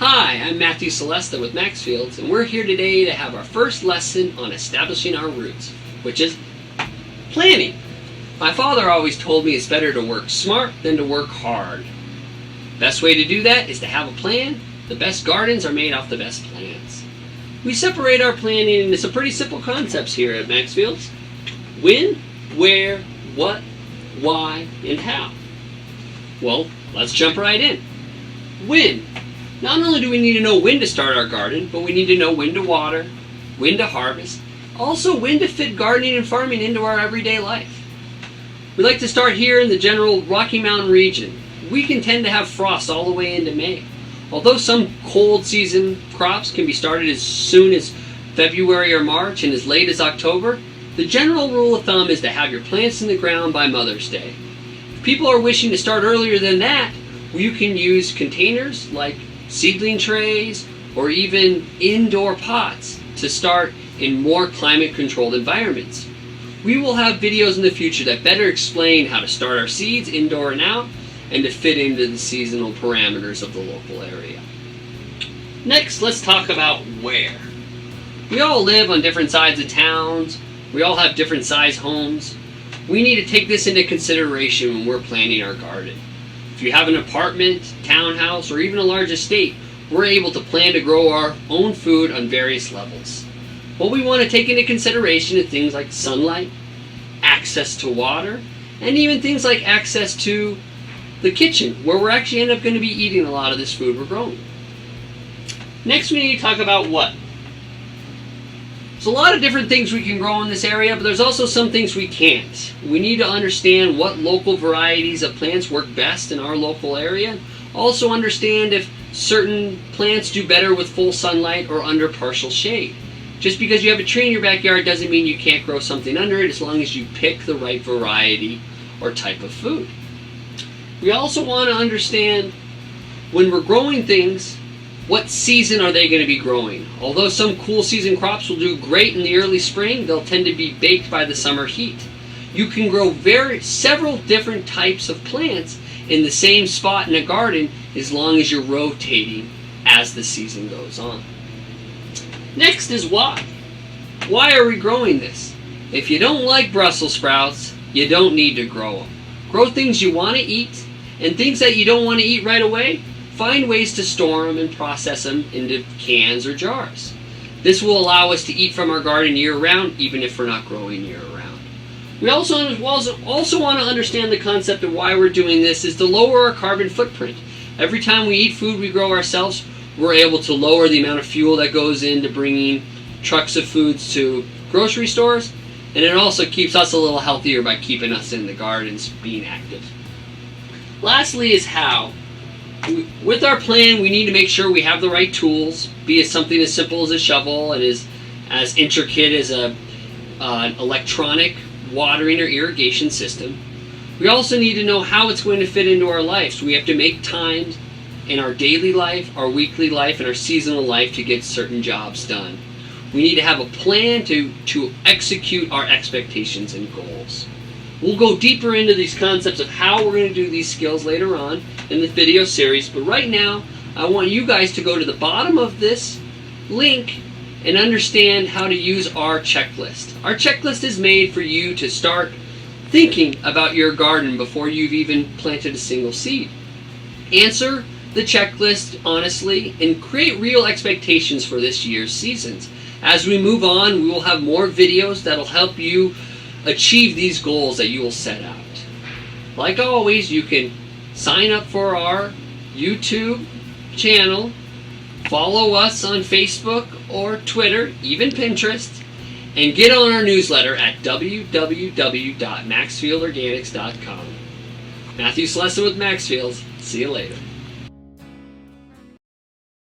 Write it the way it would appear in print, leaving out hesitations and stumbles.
Hi, I'm Matthew Celesta with Maxfield, and we're here today to have our first lesson on establishing our roots, which is planning. My father always told me it's better to work smart than to work hard. Best way to do that is to have a plan. The best gardens are made off the best plans. We separate our planning into some pretty simple concepts here at Maxfield's. When, where, what, why, and how. Well, let's jump right in. When. Not only do we need to know when to start our garden, but we need to know when to water, when to harvest, also when to fit gardening and farming into our everyday life. We like to start here in the general Rocky Mountain region. We can tend to have frost all the way into May. Although some cold season crops can be started as soon as February or March and as late as October, the general rule of thumb is to have your plants in the ground by Mother's Day. If people are wishing to start earlier than that, you can use containers like seedling trays or even indoor pots to start in more climate controlled environments. We will have videos in the future that better explain how to start our seeds indoor and out and to fit into the seasonal parameters of the local area. Next, let's talk about where. We all live on different sides of towns. We all have different size homes. We need to take this into consideration when we're planning our garden. If you have an apartment, townhouse, or even a large estate, we're able to plan to grow our own food on various levels. What we want to take into consideration is things like sunlight, access to water, and even things like access to the kitchen, where we're actually end up going to be eating a lot of this food we're growing. Next, we need to talk about what. There's a lot of different things we can grow in this area, but there's also some things we can't. We need to understand what local varieties of plants work best in our local area. Also understand if certain plants do better with full sunlight or under partial shade. Just because you have a tree in your backyard doesn't mean you can't grow something under it as long as you pick the right variety or type of food. We also want to understand when we're growing things, what season are they going to be growing? Although some cool season crops will do great in the early spring, they'll tend to be baked by the summer heat. You can grow several different types of plants in the same spot in a garden as long as you're rotating as the season goes on. Next is why. Why are we growing this? If you don't like Brussels sprouts, you don't need to grow them. Grow things you want to eat, and things that you don't want to eat right away, find ways to store them and process them into cans or jars. This will allow us to eat from our garden year-round, even if we're not growing year-round. We also want to understand the concept of why we're doing this is to lower our carbon footprint. Every time we eat food we grow ourselves, we're able to lower the amount of fuel that goes into bringing trucks of foods to grocery stores, and it also keeps us a little healthier by keeping us in the gardens being active. Lastly is how. With our plan, we need to make sure we have the right tools, be it something as simple as a shovel and as intricate as an electronic watering or irrigation system. We also need to know how it's going to fit into our life. So we have to make time in our daily life, our weekly life, and our seasonal life to get certain jobs done. We need to have a plan to execute our expectations and goals. We'll go deeper into these concepts of how we're going to do these skills later on in the video series, but right now I want you guys to go to the bottom of this link and understand how to use our checklist. Our checklist is made for you to start thinking about your garden before you've even planted a single seed. Answer the checklist honestly and create real expectations for this year's seasons. As we move on, we will have more videos that'll help you achieve these goals that you will set out. Like always, you can sign up for our YouTube channel, follow us on Facebook or Twitter, even Pinterest, and get on our newsletter at www.maxfieldorganics.com. Matthew Celesta with Maxfield. See you later.